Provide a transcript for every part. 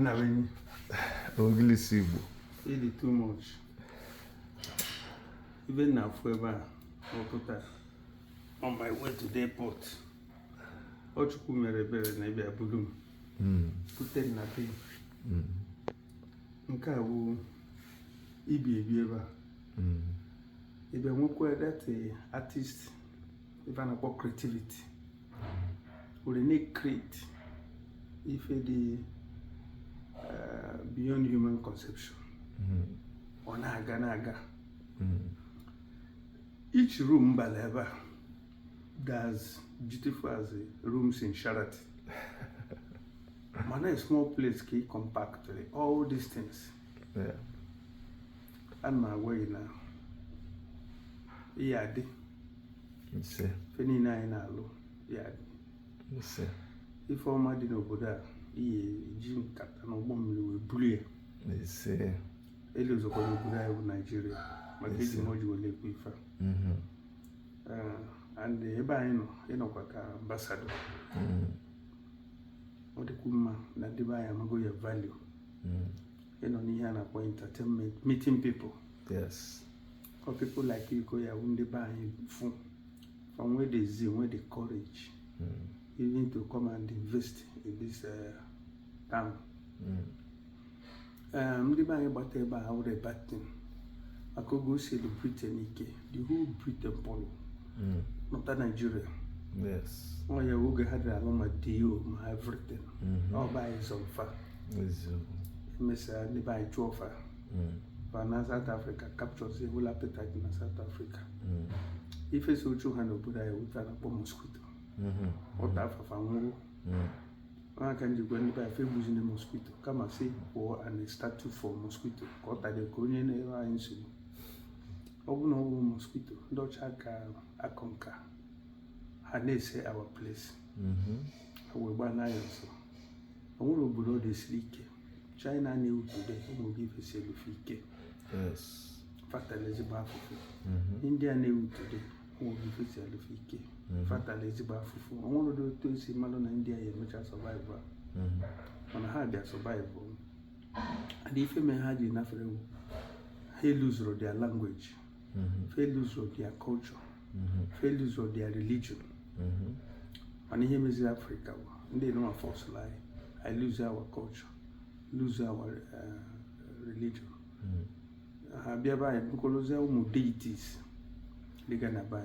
Navenyi. English Igbo. It is too much. Even now, forever, on my way to the airport. Ochukwu mere ebere na ebe abulu m. Pute na be. Nke a bụ ibi ebe a. Ebe nwekwa that artist, ebe a na-akpọ creativity. We need create if the beyond human conception. Ọ na-aga. Each room baleba does beautiful as rooms in Sheraton. Mana a small place can compact all these things. Yeah. And my way now. Yadi. Ise. Feni na ina alo. Yadi. Ise. If all my dinner boda, Jim cat and a woman will bully. Ise. Elios of Nigeria. My kids emoji will live with her. And the Ebano, ambassador. What the Kuma, that divide Magoya value. Nihana for entertainment, meeting people. Yes. For people like you, Koya, when they buy from where they see, where the courage, even to come and invest in this town. The buy about a bad thing. I could go celebrate Nike, the whole Britain polo, not Nigeria. Yes. Oh, yeah, we had a lot of deal, my everything. All by his own far. Mr. Nibai Chofa. But now South Africa captures the whole appetite in South Africa. If it's so true, and Buddha, I would have a mosquito. What half of a move? Why can't you go and buy a famous in the mosquito? Come and see, or and a statue for mosquito. Got at the Korean era in Sulu. Open all mosquito, Dutch Akonka. And they say our place. I will buy an iron so. I want to blow the sleek. China knew today who will give a selfie. Yes. Fatalize Bafufu. India knew today who will give a selfie. Fatalize Bafufu. I want to do to see Malon India, which are survivor. On a hard survival. And if you may have enough, they lose their language, they lose their culture, they lose their religion. And here is Africa, they know a false lie. I lose our culture, lose our religion. Because there are deities, they gonna buy.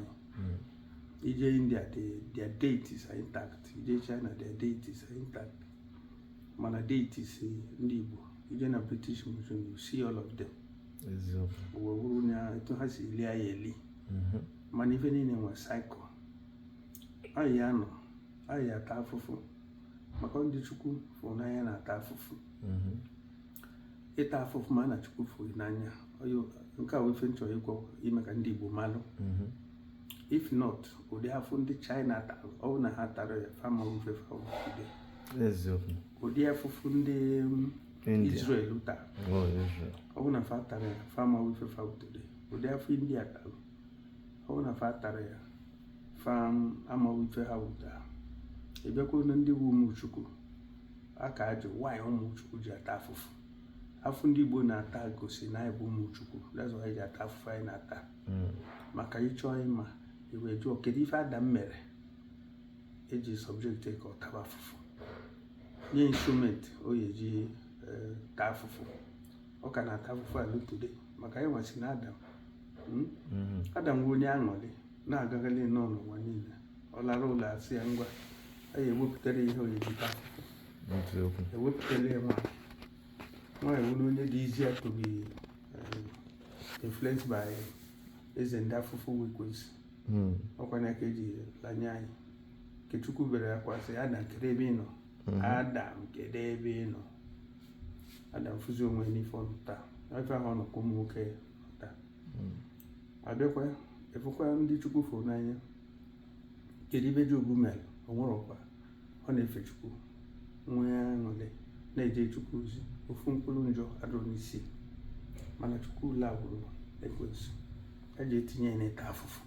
In India, their deities are intact. In China, their deities are intact. Mana deities in Igbo. In a British Muslim, you see all of them. It has Eli. Man, even in a cycle. Ayano, Ayatafufu. Makondi Chuku for Nayana Tafufu. Etafu mana Chuku Nanya. Or you can't wait to equal Imakandibu Malo. If not, would they have found the China owner had a farmer with a farm today? Yes, would they have found the Israel Luta? Oh, yes. Owner Fatare, farmer with a farm today. Would they have India? Owner Fatare, farm ama with a hauta. If you couldn't do Muchuku, I can't do why Muchuku Jatafu. Afundi bona atago sinai bu Muchuku. That's why Jatafu in attack. Makaichoima. Iwe jụọ kedu ife Adam mere eji subject ka ọ taba afụfụ nye instrument o yeji ta afụfụ ọ ka na-ata afụfụ alụ today maka ya nwasị na Adam bụ onye aṅụrị na-agaghali nọ n'ụwa niile ọ lara ụlọ asị ya ngwa a ya ewepụtara ihe o yeji ta afụfụ ewepụtara ya nwa ewu onye dị easier to be influenced by eze ndị afụfụ weakways. Okwana keji lanyai Kechukwu bere akwasị Adam kede ebe ị nọ Adam kede ebe ị nọ Adam fụzi onwe n'ifọ taa ife ahụ ọ nọ ka ụmụ nwoke taa abịakwa efukwa ndị Chukwu fụrụ n'anya kedu ibe Job mere o nwere ọkwa ọ na-efe Chukwu nwee aṅụrị na-eje Chukwu ozi ofu mkpụrụ njọ adọrọ n'isi mana Chukwu lagwuru ekwensu eji etinye n'ịta afụfụ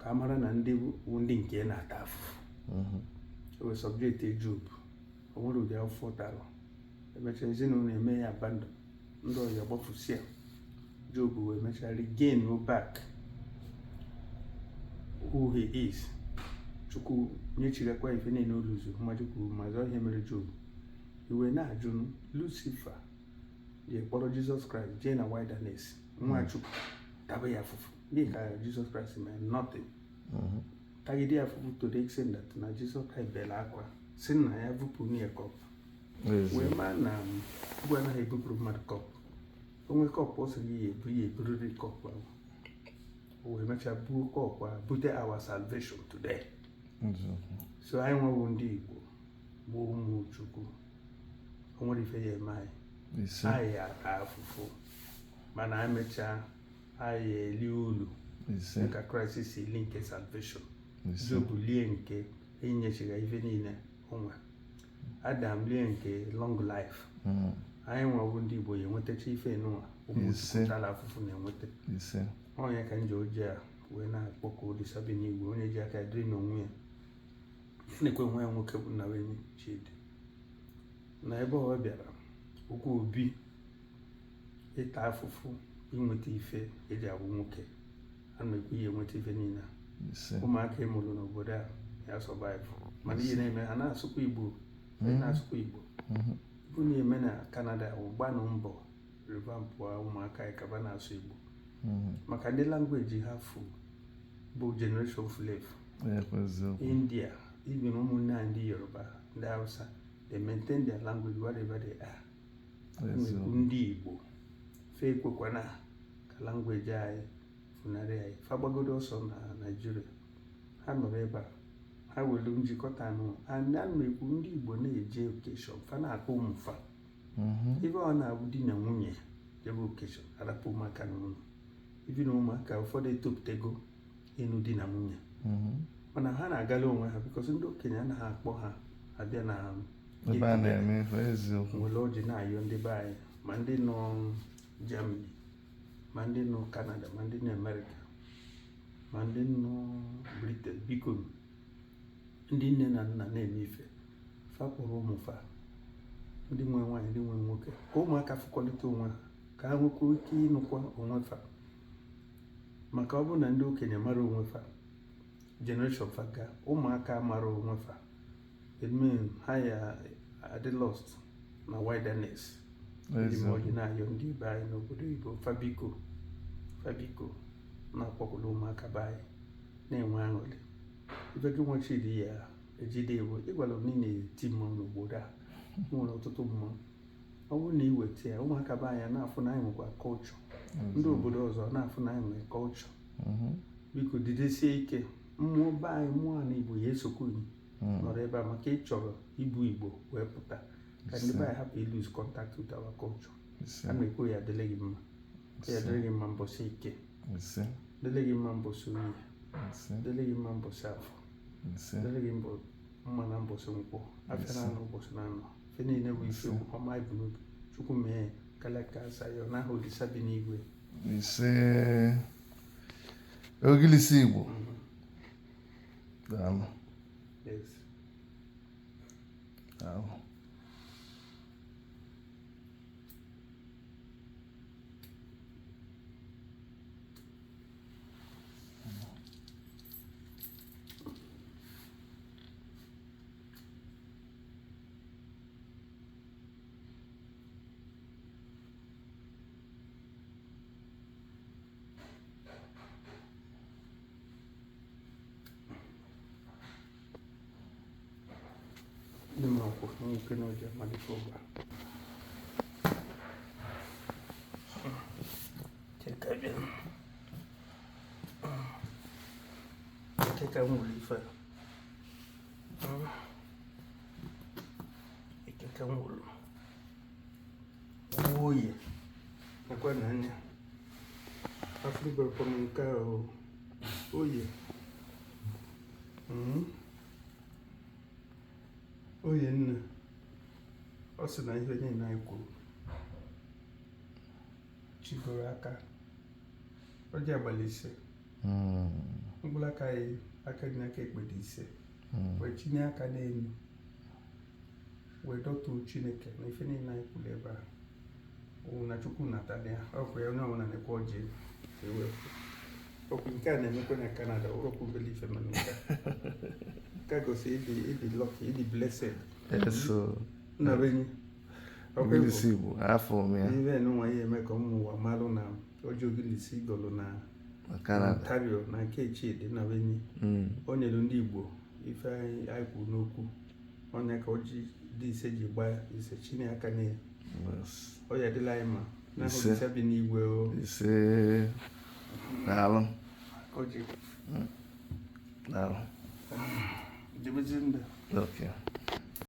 ka amara na ndị bụ ndị nke na-ata afụfụ o wee subject Job o nwere ụdị afụfụ tara emechaa ezinụlọ eme ya abandon, ndị ọya gbafusia. Job wee mechaa regain back who he is. Chukwu nyechigakwa ife niile o luzuru, mmadụ kwuru ma zọ ihe mere Job. Iwe na-ajụ Lucifer je kpọrọ Jizọs Kraịst jee na wilderness, nwa Chukwu taba ya afụfụ dị ka Jizọs Kraịst mere nothing. Tagide ya afụfụ to the extent that na Jizọs Kraịst bere akwa si na ya vụpụ nye kọp wee maa na ugwu anaghị ebupụrụ mmadụ kọp. Onwe kọpụ ọ sị gị ya eburiri kọpụ ahụ. O wee mechaa buo kọpụ ahụ bute our salvation today. So anyị nwewo ndị Igbo bụ ụmụ Chukwu, o nwere ife ya eme anyị ata afụfụ, mana emechaa anyị eli ulu dịka Kraịst si eli nke salvation. Job lie nke enyechiga ife niile onwe, Adam lie nke long life. Anyị nwewo ndị Igbo ya enwetacha ife n'ụwa ụmụ Chukwu tara afụfụ na-enweta. Onye ka nje oji a wee na-akpọkọ Olisa bi n'igwe, onye ji aka dịrị n'onwe ya na-ekwe nwa ya nwoke bụ Nnawenye Chidi. Na ebe ọ bịara okwu obi ịta afụfụ inweta ife eji abụ nwoke, a na-ekwu ya enweta ife niile. Ụmụaka ịmụrụ n'obodo a ya survive, mana ihe na-eme ha na-asụkwa Igbo, na-asụkwa Igbo. Ibu na-eme na Canada gbanụ mbọ revampụ ụmụaka anyị kaba na-asụ Igbo, maka ndị language ha fụ bụ generation slave. India, even ụmụnne ndị Yoruba, ndị Hausa, they maintain their language wherever they are. Ndị Igbo fe ekwekwana ka language anyị funarị anyị. Fagbagodo ọsọ na Nigeria, ha nọrọ ebe a, ha welu njikọta anụ. Ana m ekwu ndị Igbo na-eje okeshọn, fa na-akpọ ụmụfa ibe ọ na-abụ di na nwunye jebe okeshọn, arapụ ụmụaka n'ụlọ. Ibi na ụmụaka ụfọdụ etopụtego ịnụ di na nwunye, mana ha na-agala onwe ha bikos ndị okenye anaghị akpọ ha abịa na nwere oji na-ayọ ndị be anyị, ma ndị nọ Germany, ma ndị nọ Canada, ma ndị nọ America, ma ndị nọ Britain. Biko ndị nne na nna na-eme ife fapụrụ ụmụfa, ndị nwe nwaanyị, ndị nwe nwoke, ka ụmụaka fụkọlite onwe ha, ka ha nwekwa ike ịnụkwa onwe fa. Maka ọ bụ na ndị okenye mara onwe fa, generation faga, ụmụaka mara onwe fa, it mean ha ya adị lost na wilderness. Ndị mọji na-ayọ ndị be anyị n'obodo Igbo, fabiko na-akpọkwụla ụmụaka be anyị na-enwe aṅụrị. Ibe gị nwa Chidi ya ejide Igbo, ịgwala m niile eti mmanwụ n'obodo a, nwere ọtụtụ mmanwụ. Ọ bụrụ na iweta ya, ụmụaka be anyị na-afụ na anyị nwekwa kọlchọ, ndị obodo ọzọ na-afụ na anyị nwere kọlchọ. Biko didesie ike, mmụọ be anyị, mmụọ na Igbo ya esokwu gị nọrọ ebe a, maka ị chọrọ ibu Igbo wee pụta, ka ndị be anyị hapụ lose contact with our culture. A na-ekwu ya adịle gị mma, ya dịrị gị mma mbọsị ike, dịle gị mma mbọsị oyi, dịle gị mma mbọsị afọ, dịle gị mma na mbọsị nkwụ, afịa na anụ ụbọchị na anọ. Fe niile bụ ife ọma ibu n'obi. Chukwu mee kalaka asa ya n'aha Olisa bi n'igwe. Ogilisi Igbo. Daalụ. Yes. Daalụ. Ndị mmakwu nwoke na ọjọọ amalite ụgba. Cheka nwere ife ikeka nwere oye nakwa na anya afrịbere nke ahụ oye oye nne ọ sị na ihe niile anyị kwuru chigoro aka ọ ji abalị ise mkpụrụ aka anyị aka dị n'aka ekpe dị ise wee tinye aka n'elu wee dọtuo Chineke na ife niile anyị kwuru ebe a wụ na Chukwu natala ya ọkwa ya onye ọbụla na-ekwe ọjị ewepụ okwu nke a na-emekwa na Canada okwu mbele ife mana nke a gosi ịdị lucky ịdị blessed nna benyi Ogilisi Igbo afọ m ya ife nwa ihe eme ka ụmụ ụwa malụ na oji Ogilisi gọlụ na Ontario na nke Chidi nna benyi o nyere ndị Igbo ife anyị kwuru n'okwu onye ka oji dị ise ji gbaa ise Chineke aka na ya ọ ya dịla anyị ma na Olise bi n'igwe ise daalụ daalụ dịbezi ndị okay